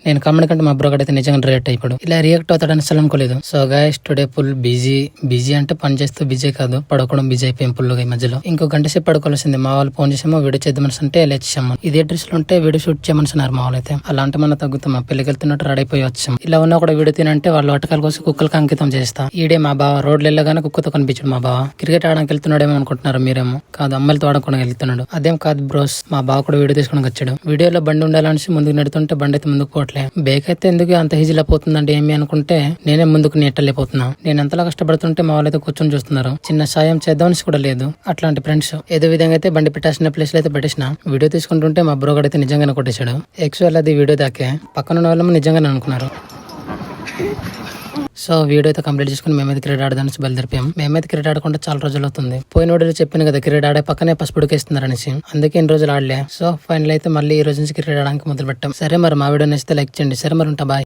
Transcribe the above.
నేను కామెంట్ కంటే మా బ్రో అయితే నిజంగా రియాక్ట్ అయిపోయాడు. ఇలా రియాక్ట్ అవుతాడని అసలు అనుకోలేదు. So guys today full busy అంటే పని చేస్తూ బిజీ కాదు, పడుకోవడం బిజీ అయిపోయాం ఫుల్గా ఈ మధ్యలో. ఇంకో గంట సేపు పడుకోవాల్సింది. మా వాళ్ళు ఫోన్ చేసామో వీడియో చేద్దామని అంటే లేచాము. ఇదే డ్రెస్ లో ఉంటే వీడియో షూట్ చేయమన్నారు మా వాళ్ళు అయితే. అలా అంటే మనం తగ్గుతాం, పెళ్లికి వెళ్తున్నట్టు రెడీ అయిపోయి వచ్చాం. ఇలా ఉన్నా కూడా వీడియో తినంటే వాళ్ళు వంటకాల కోసం కుక్కలకి అంకితం చేస్తా. ఈడే మా బావ రోడ్లు వెళ్ళగానే కుక్కతో కనిపించాడు. మా బావ క్రికెట్ ఆడడానికి వెళ్తున్నాడేమో అనుకుంటున్నారు మీరేమో. కాదు, అమ్మాయిలతో ఆడుకోవడానికి వెళ్తున్నాడు. అదేం కాదు బ్రోస్, మా బావ కూడా వీడియో తీసుకోవడానికి వచ్చాడు. వీడియోలో బండి ఉండాలని ముందుకు నడుతుంటే బండి అయితే ముందుకు పోవట్లే. బేక్ అయితే ఎందుకు అంత ఈజీలో పోతుందంటే ఏమి అనుకుంటే నేనే ముందుకు నెట్టలేకపోతున్నా. నేను ఎంతలా కష్టపడుతుంటే మా వాళ్ళైతే కూర్చొని చూస్తున్నారు. చిన్న సాయం చేద్దామని కూడా లేదు. అట్లాంటి ఫ్రెండ్స్ ఏదో విధంగా అయితే బండి పెట్టాల్సిన ప్లేస్ లో అయితే పెట్టేసిన. వీడియో తీసుకుంటుంటే మా బ్రో అయితే నిజంగానే కొట్టేశాడు. యాక్చువల్ అది వీడియో దాకే పక్కన ఉన్న వాళ్ళము నిజంగానే అనుకున్నారు. సో వీడియో అయితే కంప్లీట్ చేసుకుని మేమైతే క్రికెట్ ఆడదానికి బయలుదేరిపాం. మేమైతే క్రికెట్ ఆడకుండా చాలా రోజులు అవుతుంది. పోయిన వీడియోలో చెప్పాను కదా క్రికెట్ ఆడే పక్కనే పసుపుడికేస్తున్నారు అనేసి, అందుకే ఇన్ని రోజులు ఆడలే. సో ఫైనల్ అయితే మళ్ళీ ఈ రోజు నుంచి క్రికెట్ ఆడడానికి మొదలు పెట్టాం. సరే మరి మా వీడియో నచ్చితే లైక్ చేయండి. సరే మరి ఉంటా, బాయ్.